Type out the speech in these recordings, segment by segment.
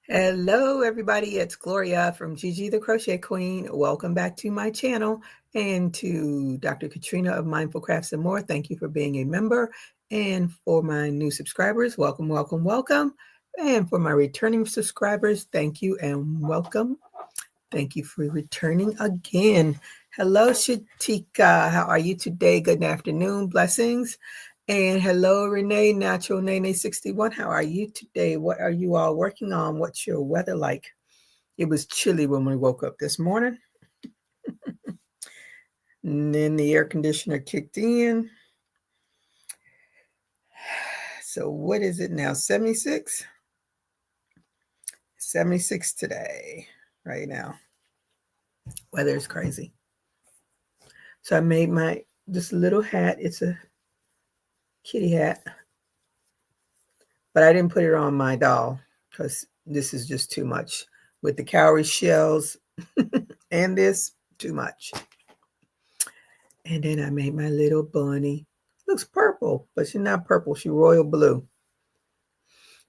Hello, everybody. It's Gloria from GGTheCrochetQueen. Welcome back to my channel and to Dr. Katrina of Mindful Crafts and More. Thank you for being a member. And for my new subscribers, welcome, welcome, welcome. And for my returning subscribers, thank you and welcome. Thank you for returning again. Hello, Shatika. How are you today? Good afternoon. Blessings. And hello, Renee, Natural Nene 61. How are you today? What are you all working on? What's your weather like? It was chilly when we woke up this morning. And then the air conditioner kicked in. So what is it now? 76? 76 today, right now. Weather is crazy. So I made this little hat. It's a kitty hat. But I didn't put it on my doll because this is just too much. With the cowrie shells and this, too much. And then I made my little bunny. Looks purple, but she's not purple. She's royal blue.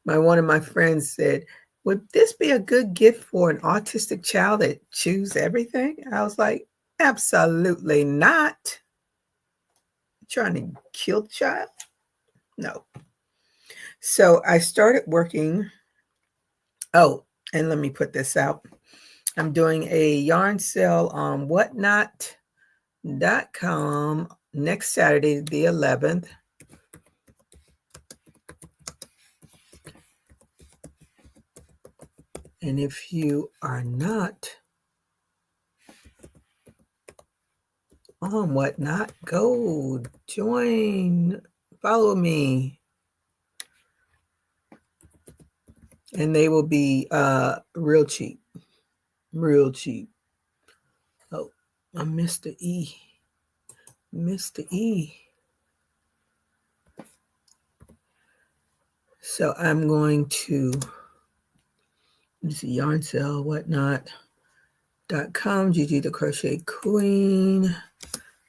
One of my friends said, would this be a good gift for an autistic child that chews everything? I was like, absolutely not. Trying to kill the child? No. So I started working. Oh, and let me put this out. I'm doing a yarn sale on whatnot.com next Saturday, the 11th. And if you are not on Whatnot, go join, follow me. And they will be real cheap. Real cheap. Oh, I missed the E. Missed the E. So I'm going to yarn sale, whatnot.com, GGTheCrochetQueen,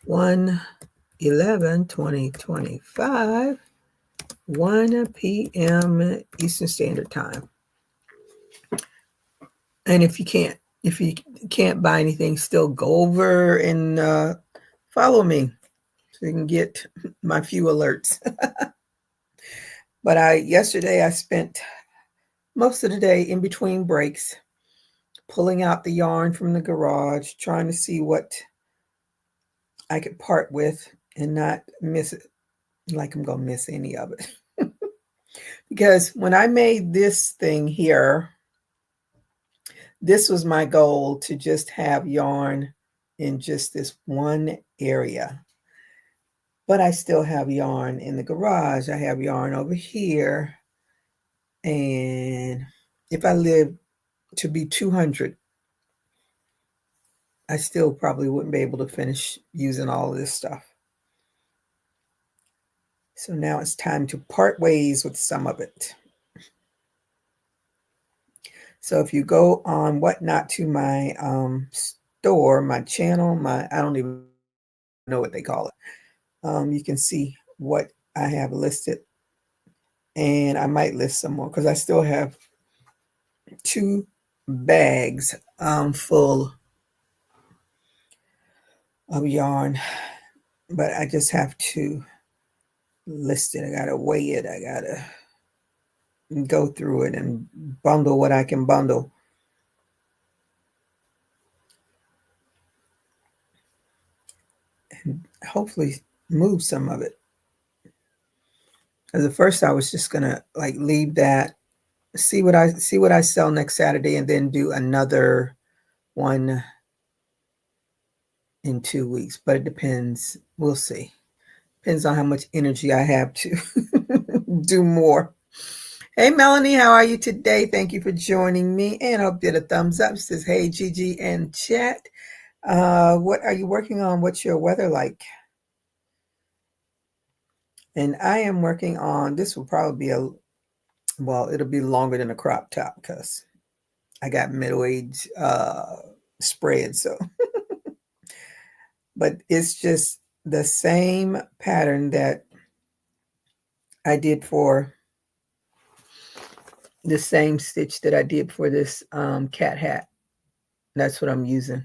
1/11/2025, 1 p.m. Eastern Standard Time. And if you can't buy anything, still go over and follow me so you can get my few alerts. But yesterday I spent most of the day in between breaks pulling out the yarn from the garage, trying to see what I could part with and not miss it, like I'm going to miss any of it. Because when I made this thing here, this was my goal, to just have yarn in just this one area. But I still have yarn in the garage. I have yarn over here. And if I live to be 200, I still probably wouldn't be able to finish using all of this stuff. So now it's time to part ways with some of it. So if you go on Whatnot to my store, my channel, I don't even know what they call it. You can see what I have listed. And I might list some more because I still have 2 bags full of yarn. But I just have to list it. I got to weigh it. I got to go through it and bundle what I can bundle. And hopefully move some of it. As at first I was just gonna like leave that, see what I sell next Saturday, and then do another one in 2 weeks. But it depends. We'll see. Depends on how much energy I have to do more. Hey, Melanie, how are you today? Thank you for joining me. And I hope you did a thumbs up. It says, hey, Gigi and chat. What are you working on? What's your weather like? And I am working on, this will probably be it'll be longer than a crop top because I got middle age spread. So, but it's just the same pattern that I did for the same stitch that I did for this cat hat. That's what I'm using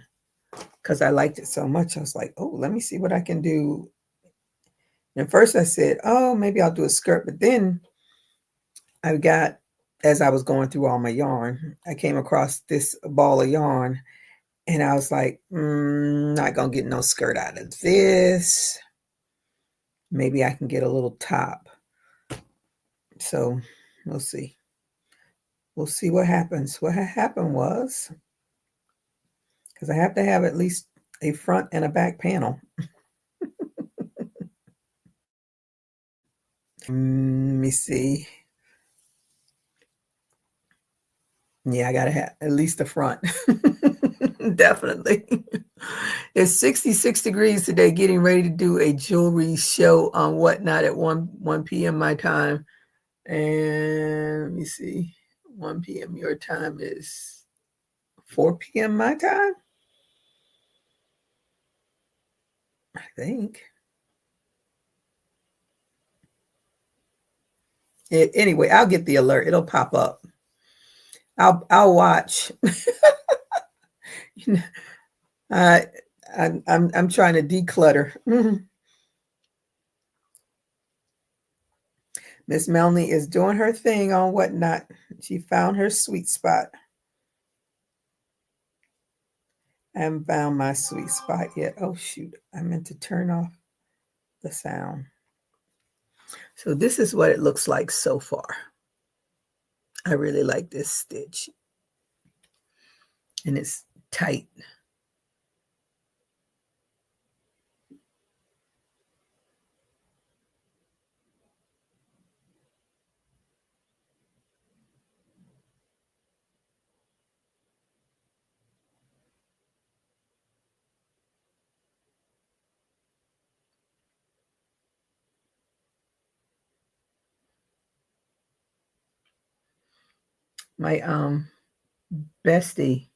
because I liked it so much. I was like, oh, let me see what I can do. And first I said, oh, maybe I'll do a skirt. But then I got, as I was going through all my yarn, I came across this ball of yarn. And I was like, not going to get no skirt out of this. Maybe I can get a little top. So we'll see. We'll see what happens. What happened was, because I have to have at least a front and a back panel. Let me see. Yeah, I got to have at least the front. Definitely. It's 66 degrees today, getting ready to do a jewelry show on Whatnot at 1 p.m. my time. And let me see. 1 p.m. your time is 4 p.m. my time, I think. Anyway, I'll get the alert. It'll pop up. I'll watch. You know, I'm trying to declutter. Miss Melanie is doing her thing on Whatnot. She found her sweet spot. I haven't found my sweet spot yet. Oh shoot, I meant to turn off the sound. So this is what it looks like so far. I really like this stitch. And it's tight. My bestie,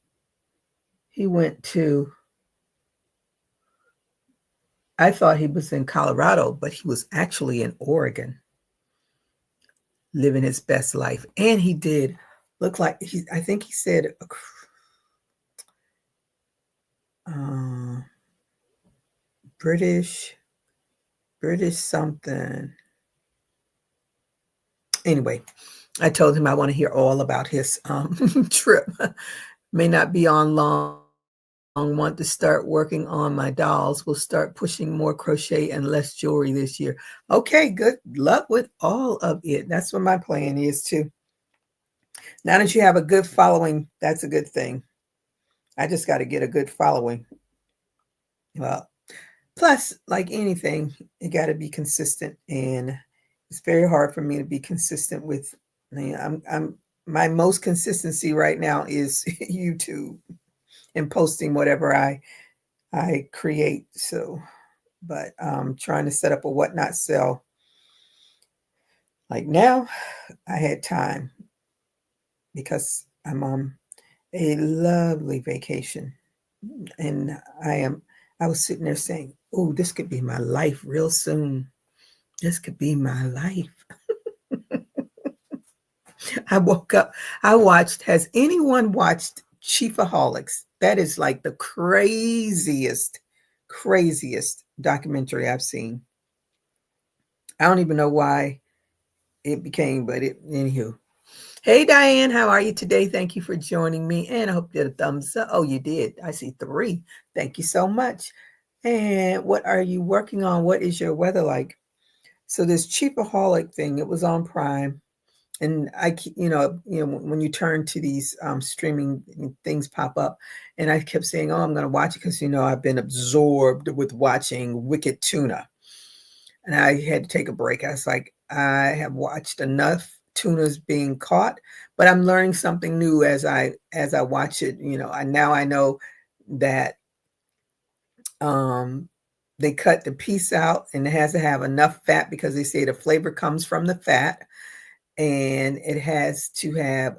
he went to, I thought he was in Colorado, but he was actually in Oregon, living his best life. And he did look like, I think he said British something. Anyway, I told him I want to hear all about his trip. May not be on long. Want to start working on my dolls. We'll start pushing more crochet and less jewelry this year. Okay, good luck with all of it. That's what my plan is too. Now that you have a good following, that's a good thing. I just got to get a good following. Well, plus, like anything, you got to be consistent, and it's very hard for me to be consistent with. I'm my most consistency right now is YouTube and posting whatever I create. So, but trying to set up a Whatnot sale. Like now, I had time because I'm on a lovely vacation, and I was sitting there saying, "Oh, this could be my life real soon. This could be my life." I woke up. I watched. Has anyone watched Chiefaholics? That is like the craziest documentary I've seen. I don't even know why it became, but anywho. Hey Diane, how are you today? Thank you for joining me, and I hope you did a thumbs up. Oh, you did. I see 3. Thank you so much. And what are you working on? What is your weather like? So this Cheapaholic thing, it was on Prime, and when you turn to these streaming things pop up, and I kept saying, "Oh, I'm going to watch it," because I've been absorbed with watching Wicked Tuna, and I had to take a break. I was like, I have watched enough tunas being caught, but I'm learning something new as I watch it. Now I know that they cut the piece out, and it has to have enough fat because they say the flavor comes from the fat, and it has to have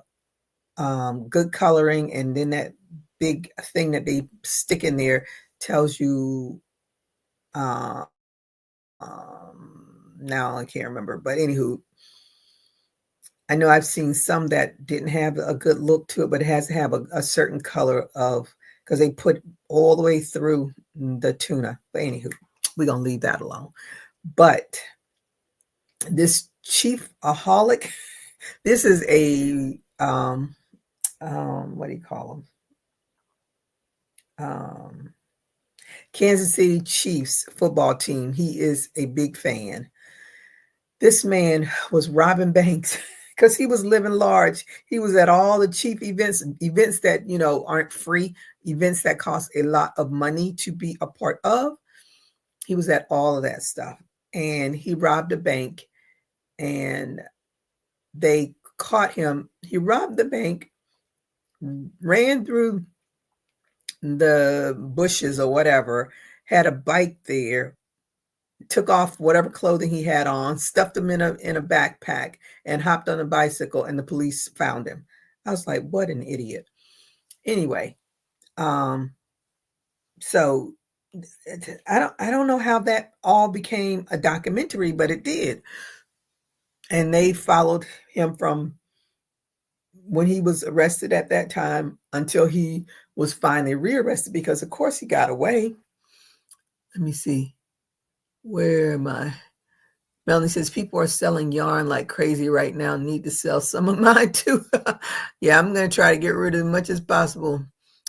good coloring, and then that big thing that they stick in there tells you now I can't remember, but anywho, I know I've seen some that didn't have a good look to it, but it has to have a certain color of, because they put all the way through the tuna. But anywho, we're going to leave that alone. But this Chiefaholic, this is a, what do you call them? Kansas City Chiefs football team. He is a big fan. This man was robbing banks because he was living large. He was at all the cheap events that, you know, aren't free, events that cost a lot of money to be a part of. He was at all of that stuff. And he robbed a bank and they caught him. He robbed the bank, ran through the bushes or whatever, had a bike there, took off whatever clothing he had on, stuffed him in a backpack, and hopped on a bicycle, and the police found him. I was like, what an idiot. Anyway, so I don't know how that all became a documentary, but it did. And they followed him from when he was arrested at that time until he was finally rearrested, because of course he got away. Let me see. Where am I? Melanie says, people are selling yarn like crazy right now. Need to sell some of mine too. Yeah, I'm going to try to get rid of as much as possible.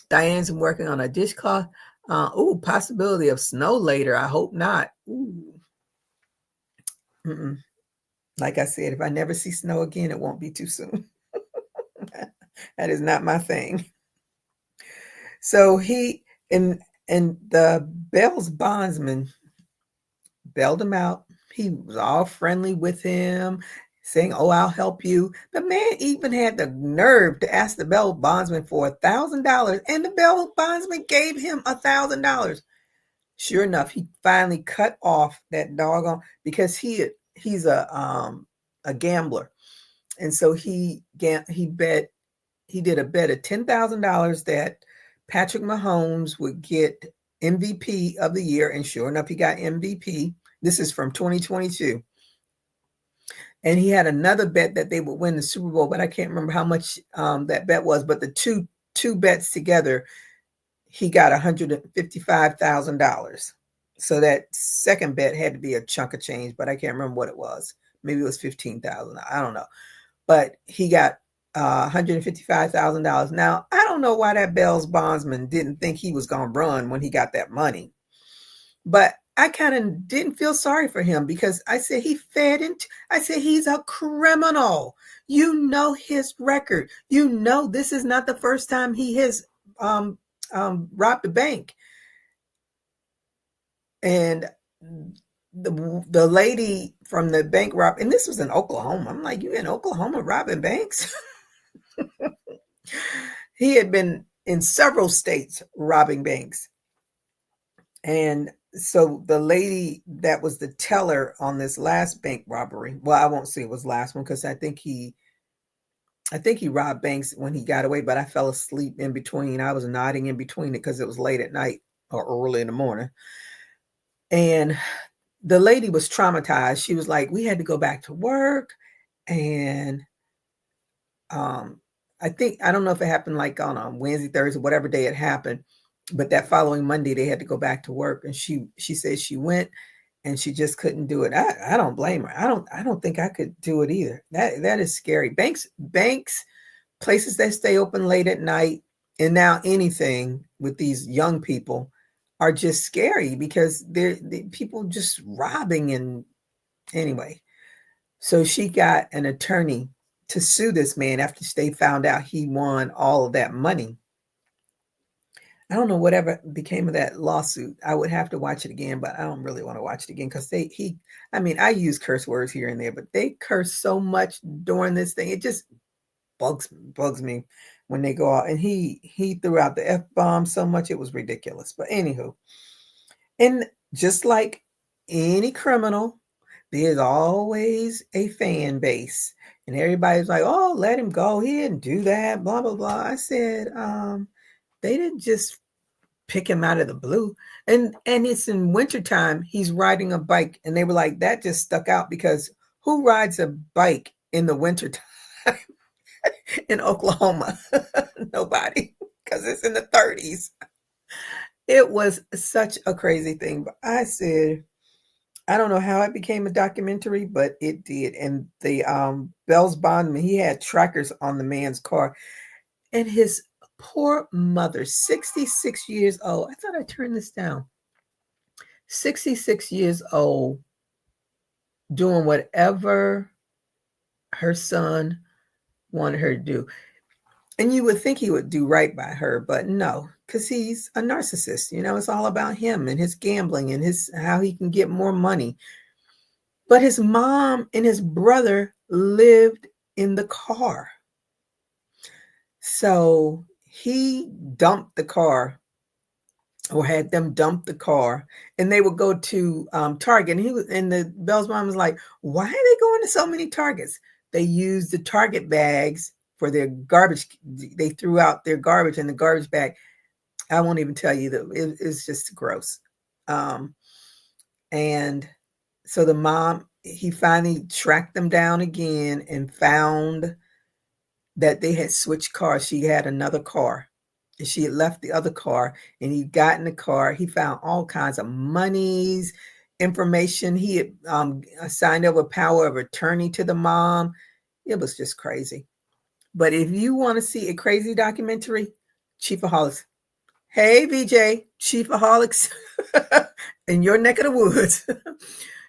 Diane's working on a dishcloth. Possibility of snow later. I hope not. Like I said, if I never see snow again, it won't be too soon. That is not my thing. So he and the Bell's bondsman bailed him out. He was all friendly with him, saying, "Oh, I'll help you." The man even had the nerve to ask the bail bondsman for $1,000, and the bail bondsman gave him $1,000. Sure enough, he finally cut off that doggone, because he's a gambler, and so he did a bet of $10,000 that Patrick Mahomes would get MVP of the year, and sure enough, he got MVP. This is from 2022. And he had another bet that they would win the Super Bowl, but I can't remember how much that bet was. But the two bets together, he got $155,000. So that second bet had to be a chunk of change, but I can't remember what it was. Maybe it was $15,000. I don't know. But he got $155,000. Now, I don't know why that Bell's bondsman didn't think he was going to run when he got that money. But I kind of didn't feel sorry for him, because I said he I said he's a criminal. You know his record. You know this is not the first time he has robbed a bank. And the lady from the bank robbed, and this was in Oklahoma. I'm like, you in Oklahoma robbing banks? He had been in several states robbing banks. And so the lady that was the teller on this last bank robbery, well, I won't say it was last one, because I think he robbed banks when he got away, but I fell asleep in between. I was nodding in between it because it was late at night or early in the morning. And the lady was traumatized. She was like, we had to go back to work. And I don't know if it happened like on a Wednesday, Thursday, whatever day it happened, but that following Monday they had to go back to work. And she said she went and she just couldn't do it. I don't blame her. I don't think I could do it either. That is scary. Banks, places that stay open late at night, and now anything with these young people are just scary, because they're people just robbing. And anyway, so she got an attorney to sue this man after they found out he won all of that money. I don't know whatever became of that lawsuit. I would have to watch it again, but I don't really want to watch it again, because I use curse words here and there, but they curse so much during this thing. It just bugs me when they go out. And he threw out the F-bomb so much, it was ridiculous. But anywho, and just like any criminal, there's always a fan base. And everybody's like, oh, let him go. He didn't do that, blah, blah, blah. I said, they didn't just pick him out of the blue. And it's in wintertime. He's riding a bike. And they were like, that just stuck out, because who rides a bike in the wintertime? in Oklahoma. Nobody, because it's in the 30s. It was such a crazy thing. But I said, I don't know how it became a documentary, but it did. And the Bell's bondman, he had trackers on the man's car. And his poor mother, 66 years old. I thought I turned this down. 66 years old, doing whatever her son wanted her to do. And you would think he would do right by her, but no, because he's a narcissist. You know, it's all about him and his gambling and his how he can get more money. But his mom and his brother lived in the car. So he dumped the car, or had them dump the car, and they would go to Target. And the Bell's mom was like, "Why are they going to so many Targets?" They used the Target bags for their garbage. They threw out their garbage in the garbage bag. I won't even tell you that it's just gross. And so the mom, he finally tracked them down again and found that they had switched cars. She had another car. And she had left the other car, and he got in the car. He found all kinds of monies, information. He had signed over power of attorney to the mom. It was just crazy. But if you want to see a crazy documentary, Chiefaholics. Hey, VJ, Chiefaholics in your neck of the woods.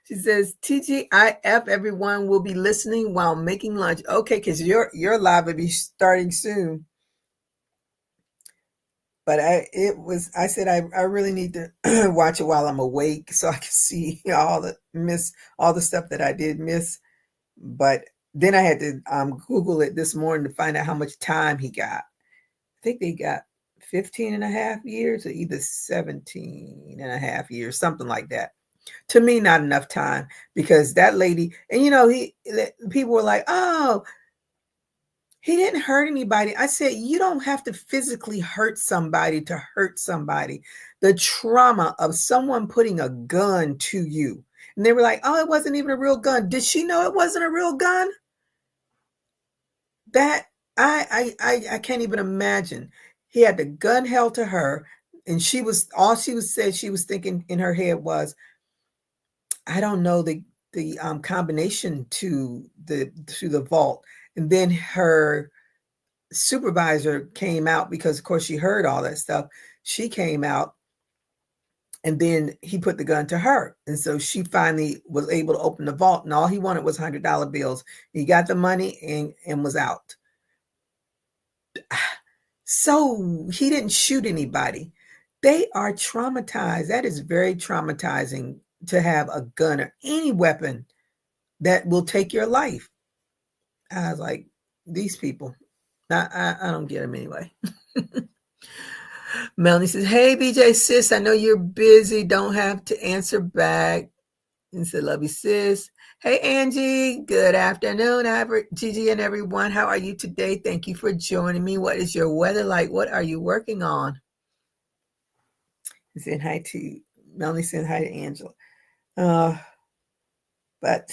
She says, TGIF, everyone will be listening while making lunch. Okay, because your live will be starting soon. But I said I really need to watch it while I'm awake so I can see all the stuff that I did miss. But then I had to Google it this morning to find out how much time he got. I think they got 15 and a half years, or either 17 and a half years, something like that. To me, not enough time, because that lady, and people were like, oh, he didn't hurt anybody. I said, you don't have to physically hurt somebody to hurt somebody. The trauma of someone putting a gun to you. And they were like, oh, it wasn't even a real gun. Did she know it wasn't a real gun? That I can't even imagine. He had the gun held to her, and she was thinking in her head was, I don't know the combination to the vault. And then her supervisor came out, because of course she heard all that stuff. She came out, and then he put the gun to her, and so she finally was able to open the vault, and all he wanted was $100 bills. He got the money and was out. So he didn't shoot anybody. They are traumatized. That is very traumatizing, to have a gun or any weapon that will take your life. I was like, these people, I don't get them anyway. Melanie says, hey, BJ, sis, I know you're busy. Don't have to answer back. And said, love you, sis. Hey, Angie, good afternoon, Gigi and everyone. How are you today? Thank you for joining me. What is your weather like? What are you working on? Saying hi to Melanie, saying hi to Angela. But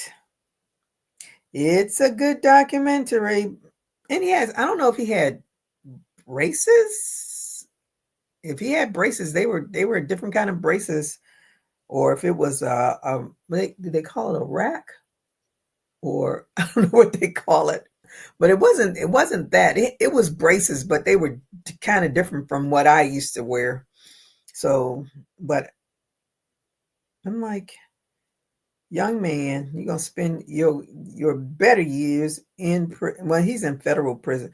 it's a good documentary. And I don't know if he had braces. If he had braces, they were a different kind of braces, or if it was did they call it a rack? Or I don't know what they call it. But it wasn't that. It was braces, but they were kind of different from what I used to wear. So, but I'm like, young man, you're gonna spend your better years in well, he's in federal prison.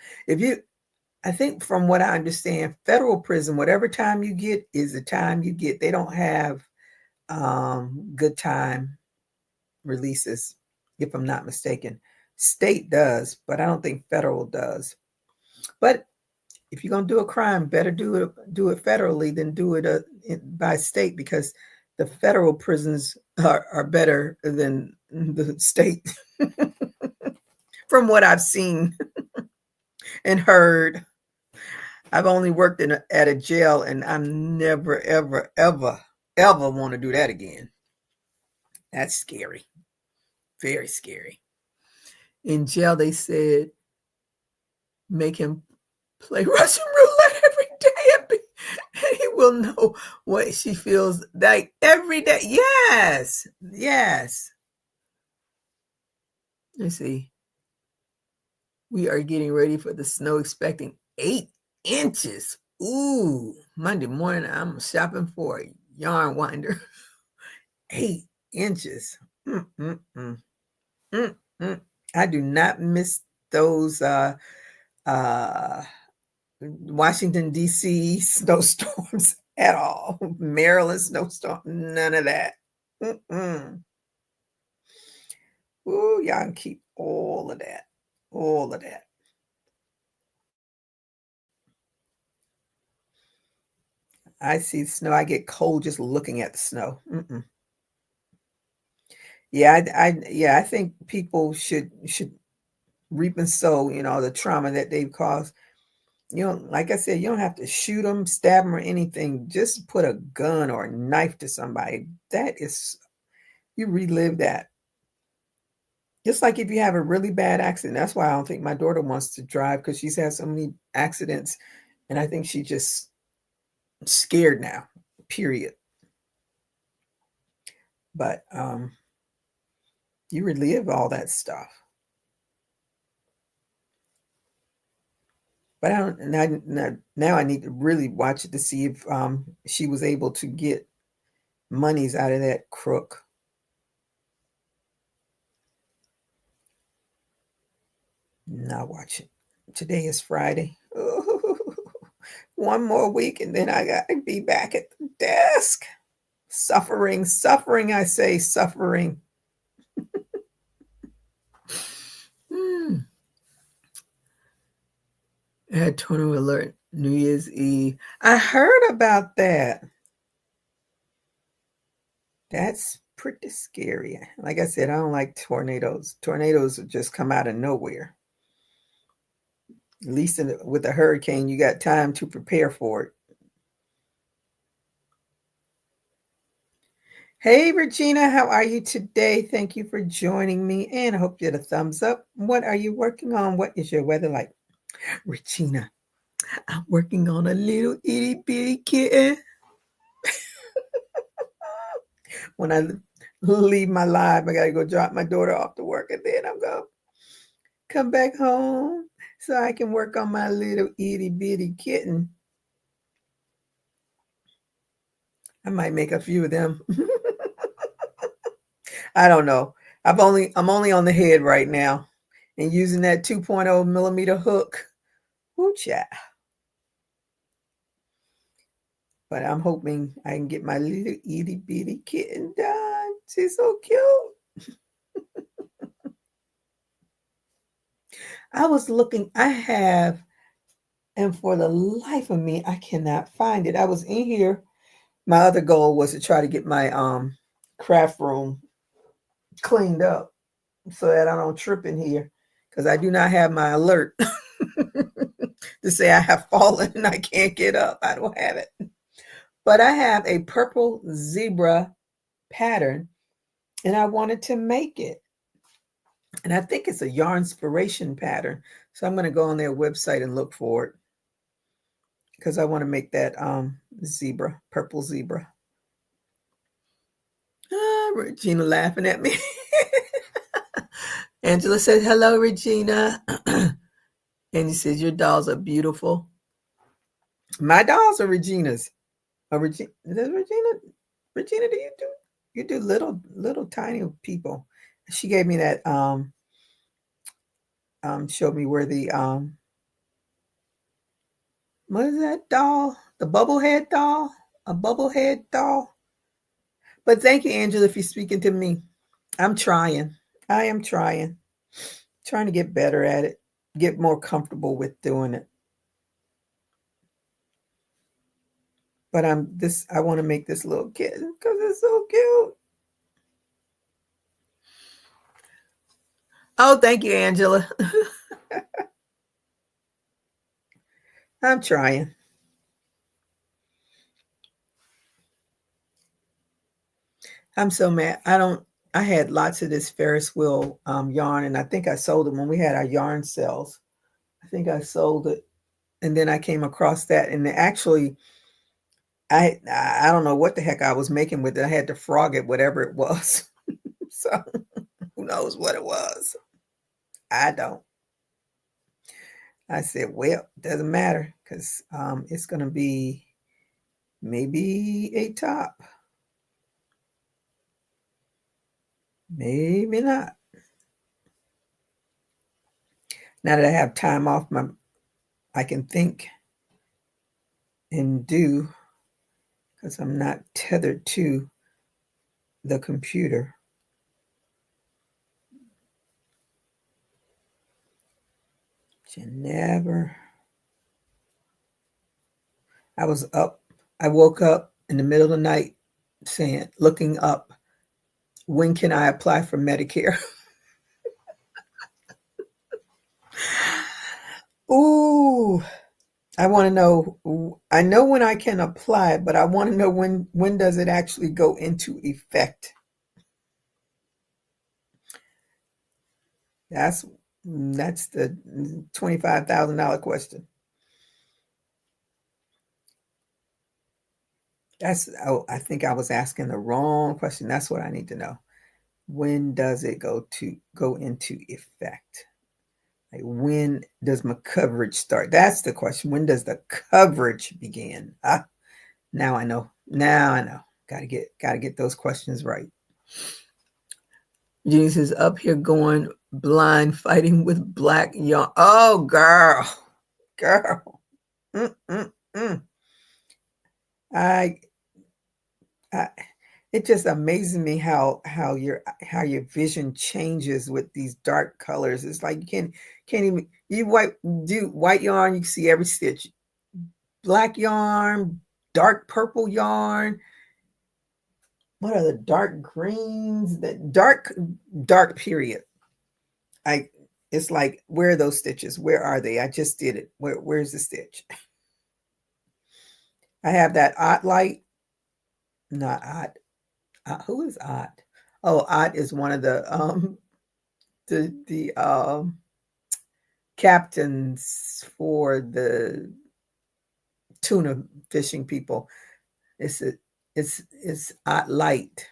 I think from what I understand, federal prison, whatever time you get is the time you get. They don't have good time releases, if I'm not mistaken. State does, but I don't think federal does. But if you're gonna do a crime, better do it federally than do it by state, because the federal prisons are better than the state, from what I've seen and heard. I've only worked at a jail, and I'm never, ever, ever, ever want to do that again. That's scary. Very scary. In jail, they said Make him play Russian roulette every day, and he will know what she feels like every day. Yes, yes. Let's see. We are getting ready for the snow, expecting 8 inches. Ooh, Monday morning, I'm shopping for a yarn winder. 8 inches. Mm-mm-mm. Mm-mm. I do not miss those Washington, D.C. snowstorms at all. Maryland snowstorm, none of that. Mm-mm. Ooh, y'all can keep all of that. All of that. I see snow. I get cold just looking at the snow. Mm-mm. Yeah, I think people should reap and sow, the trauma that they've caused. Like I said, you don't have to shoot them, stab them, or anything. Just put a gun or a knife to somebody. That is, you relive that. Just like if you have a really bad accident. That's why I don't think my daughter wants to drive, because she's had so many accidents, and I think she's just scared now, period. But you relive all that stuff. But I don't, now I need to really watch it to see if she was able to get monies out of that crook. Not watch it. Today is Friday. Ooh, one more week and then I got to be back at the desk. Suffering, suffering, I say, suffering. I had tornado alert New Year's Eve. I heard about that. That's pretty scary. Like I said, I don't like tornadoes. Tornadoes just come out of nowhere. At least with a hurricane, you got time to prepare for it. Hey, Regina, how are you today? Thank you for joining me, and I hope you had a thumbs up. What are you working on? What is your weather like? Regina, I'm working on a little itty bitty kitten. When I leave my live, I got to go drop my daughter off to work, and then I'm going to come back home so I can work on my little itty bitty kitten. I might make a few of them. I don't know. I'm only on the head right now and using that 2.0 millimeter hook. Woo chat. But I'm hoping I can get my little itty bitty kitten done. She's so cute. I was looking, and for the life of me, I cannot find it. I was in here. My other goal was to try to get my craft room cleaned up so that I don't trip in here, because I do not have my alert to say I have fallen and I can't get up. I don't have it. But I have a purple zebra pattern and I wanted to make it. And I think it's a yarn inspiration pattern. So I'm going to go on their website and look for it, because I want to make that zebra, purple zebra. Regina laughing at me. Angela said, hello, Regina. And he says, your dolls are beautiful. My dolls are Regina's. Oh, Regina, is that Regina? Regina, do you do little tiny people? She gave me that showed me where the what is that doll? The bubblehead doll? A bubblehead doll? But thank you, Angela, if you're speaking to me. I'm trying. I am trying. Trying to get better at it. Get more comfortable with doing it. But I want to make this little kitten because it's so cute. Oh, thank you, Angela. I'm trying. I'm so mad. I had lots of this Ferris wheel yarn, and I think I sold them when we had our yarn sales. I think I sold it. And then I came across that, and actually, I don't know what the heck I was making with it. I had to frog it, whatever it was. So who knows what it was? I don't. I said, well, doesn't matter because it's going to be maybe a top. Maybe not. Now that I have time off, I can think and do because I'm not tethered to the computer. You never. I was up. I woke up in the middle of the night saying, looking up, when can I apply for Medicare? Ooh, I want to know. I know when I can apply, but I want to know when does it actually go into effect? That's the $25,000 question. I think I was asking the wrong question. That's what I need to know. When does it go into effect? Like, when does my coverage start? That's the question. When does the coverage begin? Now I know. Now I know. Gotta get those questions right. Genius is up here going blind, fighting with black yarn. Oh, girl. Mm-mm-mm. I it just amazes me how your vision changes with these dark colors. It's like you can't even do white yarn, you can see every stitch. Black yarn, dark purple yarn. What are the dark greens? The dark period. It's like, where are those stitches? Where are they? I just did it. Where's the stitch? I have that Ott light. Not Ott. Who is Ott? Oh, Ott is one of the captains for the tuna fishing people. It's Ott light.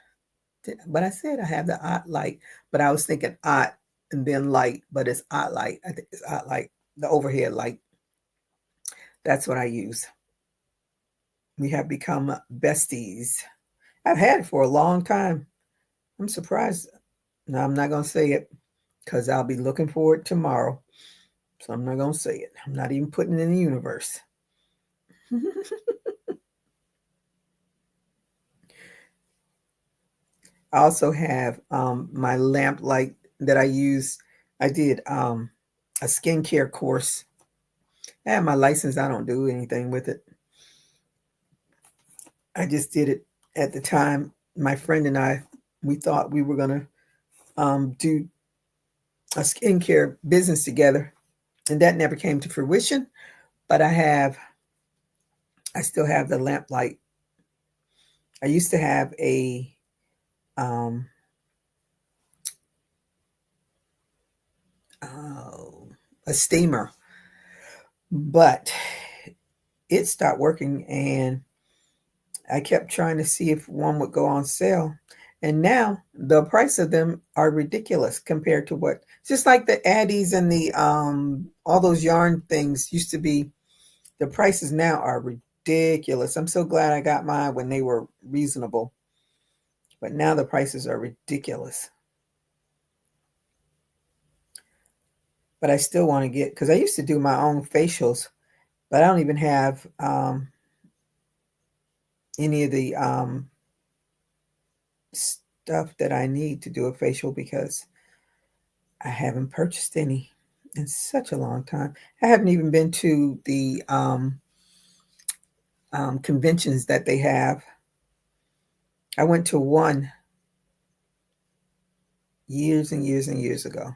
But I said I have the Ott light, but I was thinking Ott and then light, but it's Ott light. I think it's Ott light, the overhead light. That's what I use. We have become besties. I've had it for a long time. I'm surprised. No, I'm not going to say it because I'll be looking for it tomorrow. So I'm not going to say it. I'm not even putting it in the universe. I also have my lamp light that I use. I did a skincare course. I have my license. I don't do anything with it. I just did it at the time. My friend and I, we thought we were going to do a skincare business together. And that never came to fruition. But I still have the lamp light. I used to have a steamer, but it stopped working, and I kept trying to see if one would go on sale. And now the price of them are ridiculous compared to what, just like the Addies and the all those yarn things used to be. The prices now are ridiculous. I'm so glad I got mine when they were reasonable, but now the prices are ridiculous. But I still want to get, because I used to do my own facials, but I don't even have any of the stuff that I need to do a facial because I haven't purchased any in such a long time. I haven't even been to the conventions that they have. I went to one years and years and years ago.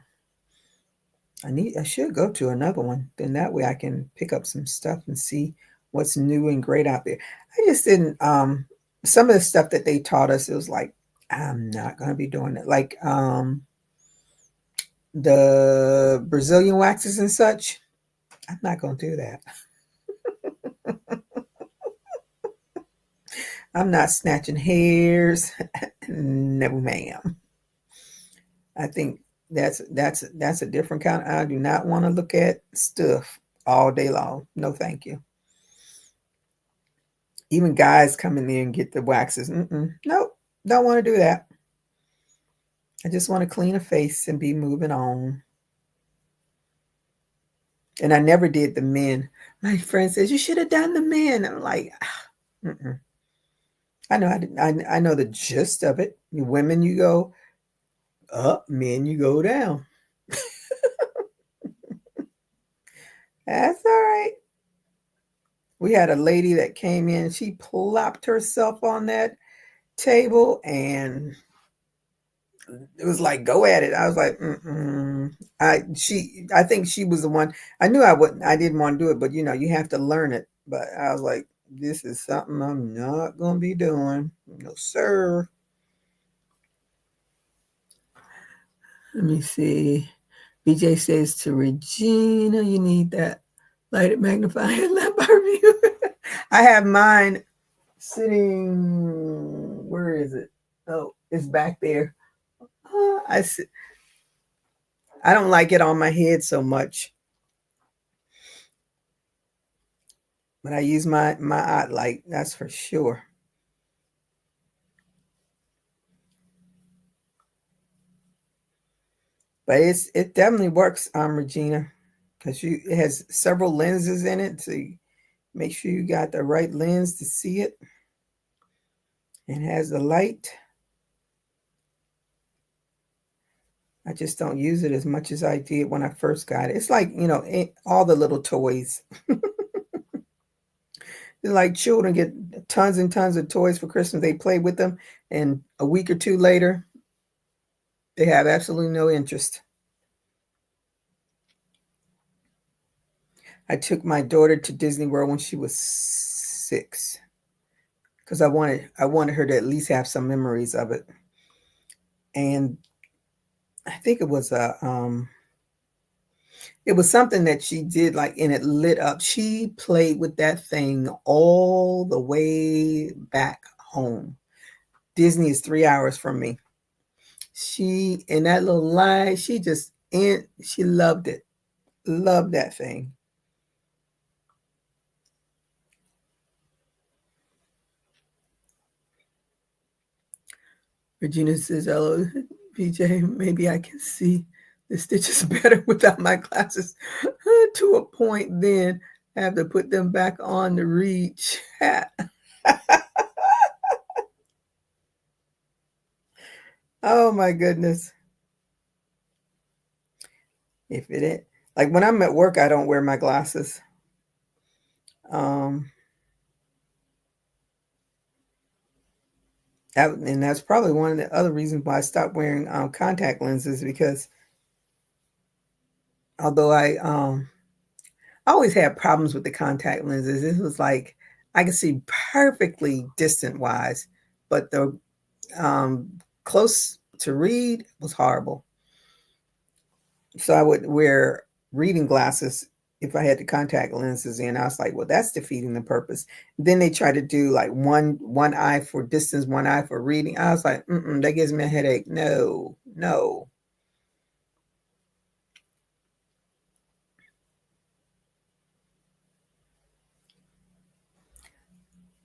I should go to another one. Then that way I can pick up some stuff and see what's new and great out there. I just didn't some of the stuff that they taught us, it was like, I'm not going to be doing it. Like the Brazilian waxes and such. I'm not going to do that. I'm not snatching hairs. No, ma'am. I think that's a different kind. I do not want to look at stuff all day long. No, thank you. Even guys coming in and get the waxes. Nope, don't want to do that. I just want to clean a face and be moving on. And I never did the men. My friend says, you should have done the men. I'm like, I know I know the gist of it. Women, you go up, men, you go down. That's all right. We had a lady that came in. She plopped herself on that table and it was like, go at it. I was like, I think she was the one. I knew I didn't want to do it, but you have to learn it. But I was like, this is something I'm not going to be doing. No, sir. Let me see. BJ says to Regina, you need that lighted magnifying lamp review. I have mine sitting, where is it? Oh, it's back there. I don't like it on my head so much. But I use my eye light, that's for sure. But it definitely works, Regina, because it has several lenses in it, so you make sure you got the right lens to see it. And has the light. I just don't use it as much as I did when I first got it. It's like, all the little toys. It's like children get tons and tons of toys for Christmas. They play with them, and a week or two later, they have absolutely no interest. I took my daughter to Disney World when she was 6 because I wanted her to at least have some memories of it. And I think it was something that she did, like, and it lit up. She played with that thing all the way back home. Disney is 3 hours from me. She, in that little line, she loved it. Loved that thing. Regina says, hello, PJ, maybe I can see the stitches better without my glasses. To a point, then I have to put them back on to read chat. Oh my goodness. If it ain't, like when I'm at work, I don't wear my glasses. And that's probably one of the other reasons why I stopped wearing contact lenses, because although I always had problems with the contact lenses, it was like I could see perfectly distant wise, but the close to read was horrible. So I would wear reading glasses if I had the contact lenses in. I was like, well, that's defeating the purpose. Then they try to do like one eye for distance, one eye for reading. I was like, that gives me a headache. No.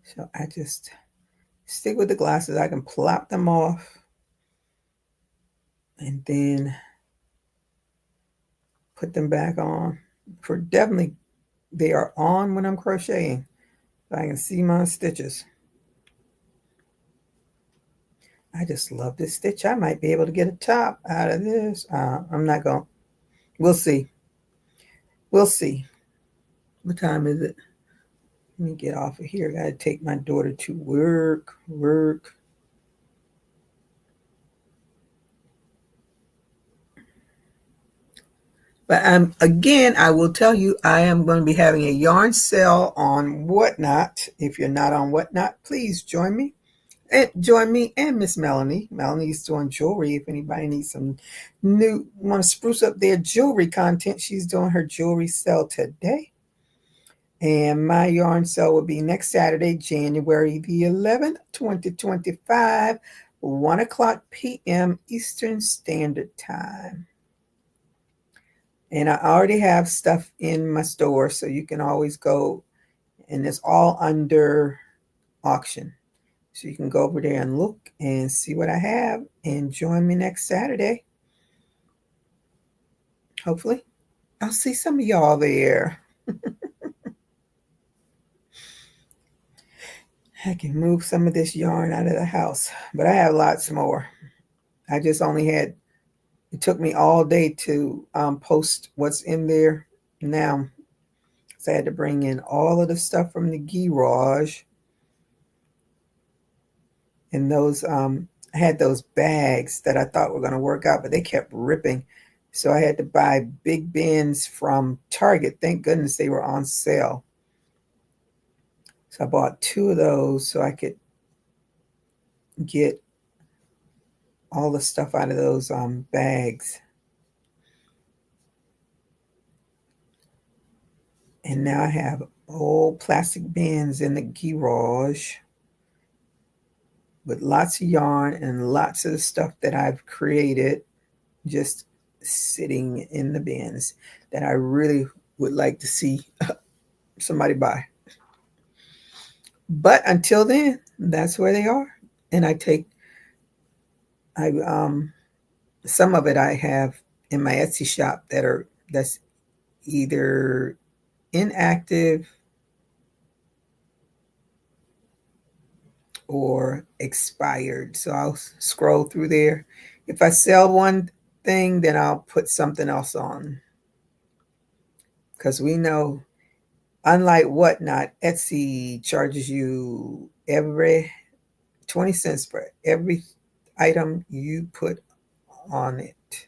So I just stick with the glasses. I can plop them off and then put them back on. For definitely, they are on when I'm crocheting. So I can see my stitches. I just love this stitch. I might be able to get a top out of this. I'm not going. We'll see. We'll see. What time is it? Let me get off of here. I got to take my daughter to work. But again, I will tell you, I am going to be having a yarn sale on Whatnot. If you're not on Whatnot, please join me. join me and Miss Melanie. Melanie's doing jewelry. If anybody needs some new, want to spruce up their jewelry content, she's doing her jewelry sale today. And my yarn sale will be next Saturday, January the 11th, 2025, 1 o'clock p.m. Eastern Standard Time. And I already have stuff in my store, so you can always go, and it's all under auction. So you can go over there and look and see what I have and join me next Saturday. Hopefully, I'll see some of y'all there. I can move some of this yarn out of the house, but I have lots more. I just only had, it took me all day to post what's in there now. So I had to bring in all of the stuff from the garage. And those, I had those bags that I thought were going to work out, but they kept ripping. So I had to buy big bins from Target. Thank goodness they were on sale. So I bought 2 of those so I could get all the stuff out of those bags. And now I have old plastic bins in the garage with lots of yarn and lots of the stuff that I've created just sitting in the bins that I really would like to see somebody buy. But until then, that's where they are. And some of it I have in my Etsy shop that's either inactive or expired. So I'll scroll through there. If I sell one thing, then I'll put something else on. Because we know, unlike Whatnot, Etsy charges you every 20 cents for every item you put on it.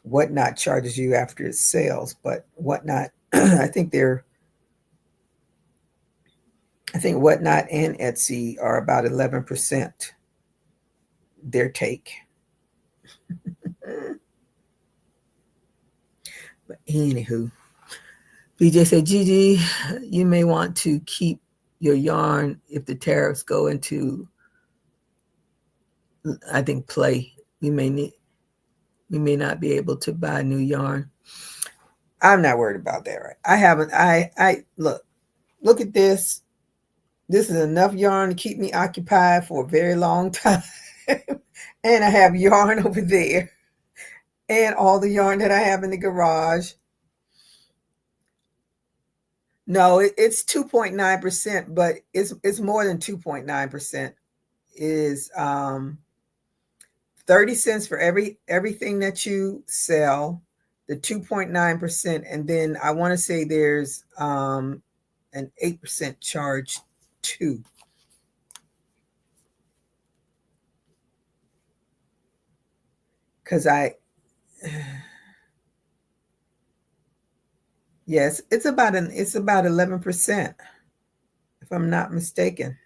Whatnot charges you after it sells, but Whatnot, I think Whatnot and Etsy are about 11% their take. But anywho, BJ said, Gigi, you may want to keep your yarn if the tariffs go into, I think, play. We may not be able to buy new yarn. I'm not worried about that, right? I look at this. This is enough yarn to keep me occupied for a very long time. And I have yarn over there. And all the yarn that I have in the garage. No, it's 2.9%, but it's more than 2.9%. Is 30 cents for everything that you sell, the 2.9%, and then I want to say there's an 8% charge too. Because yes, it's about 11%, if I'm not mistaken.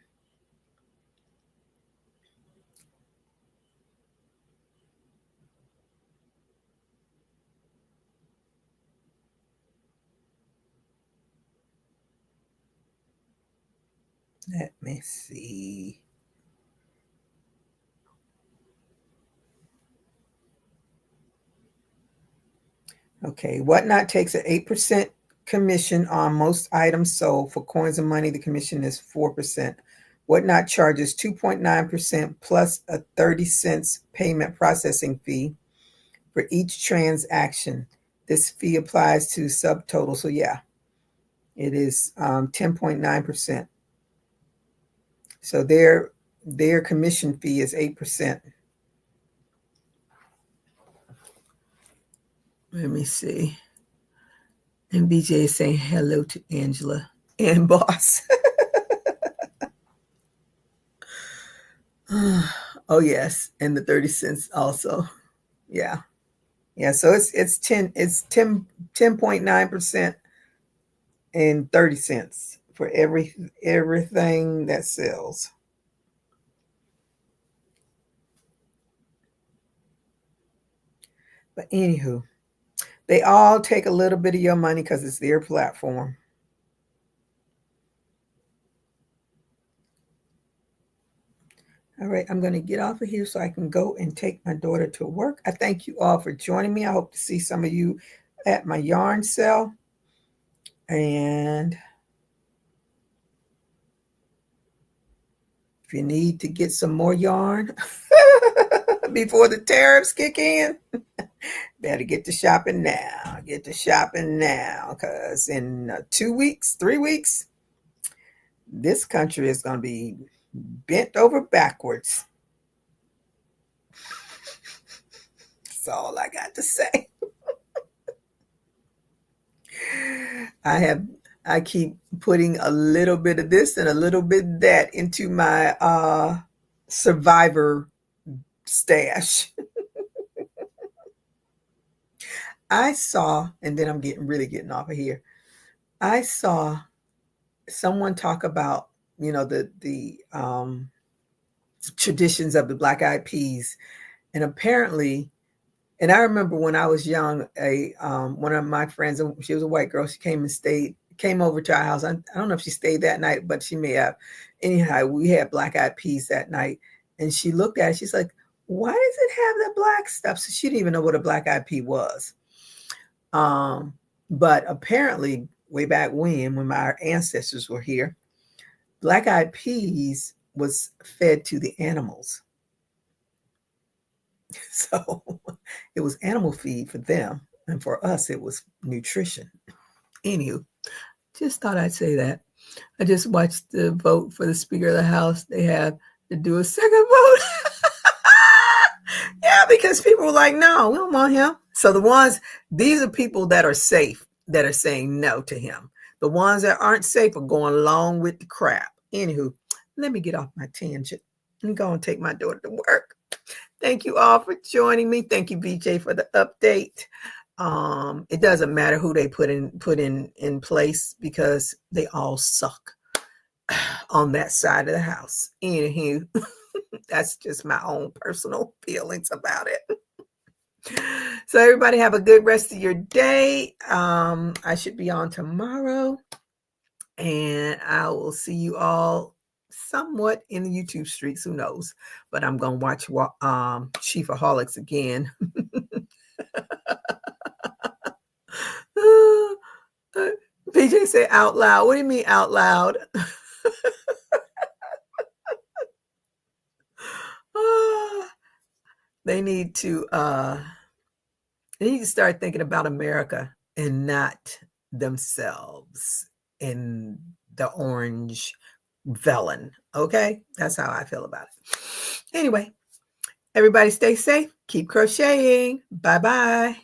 Let me see. Okay, Whatnot takes an 8% commission on most items sold. For coins and money, the commission is 4%. Whatnot charges 2.9% plus a 30 cents payment processing fee for each transaction. This fee applies to subtotal. So yeah, it is 10.9%. So their commission fee is 8%. Let me see. And BJ is saying hello to Angela and Boss. Oh yes, and the 30 cents also. Yeah. Yeah, so it's 10.9% and 30 cents for everything that sells. But anywho, they all take a little bit of your money because it's their platform. All right, I'm going to get off of here so I can go and take my daughter to work. I thank you all for joining me. I hope to see some of you at my yarn sale. And if you need to get some more yarn before the tariffs kick in, better get to shopping now. Get to shopping now, because in 2 weeks, 3 weeks, this country is going to be bent over backwards. That's all I got to say. I keep putting a little bit of this and a little bit of that into my survivor stash. I saw, and then I'm really getting off of here. I saw someone talk about, the traditions of the Black Eyed Peas, and apparently, and I remember when I was young, one of my friends, she was a white girl, she came over to our house. I don't know if she stayed that night, but she may have. Anyhow, we had Black Eyed Peas that night, and she looked at it, she's like, why does it have the black stuff? So she didn't even know what a Black Eyed Pea was. But apparently, way back when my ancestors were here, Black Eyed Peas was fed to the animals. So it was animal feed for them. And for us, it was nutrition. Anywho, just thought I'd say that. I just watched the vote for the Speaker of the House. They have to do a second vote. Yeah, because people were like, no, we don't want him. So these are people that are safe, that are saying no to him. The ones that aren't safe are going along with the crap. Anywho, let me get off my tangent and go and take my daughter to work. Thank you all for joining me. Thank you, BJ, for the update. It doesn't matter who they put in place, because they all suck on that side of the house. Anywho, that's just my own personal feelings about it. So everybody have a good rest of your day. I should be on tomorrow, and I will see you all somewhat in the YouTube streets. Who knows? But I'm going to watch Chiefaholics again. PJ said out loud. What do you mean out loud? They need to start thinking about America and not themselves in the orange vellum. Okay, that's how I feel about it. Anyway, everybody stay safe, keep crocheting. Bye-bye.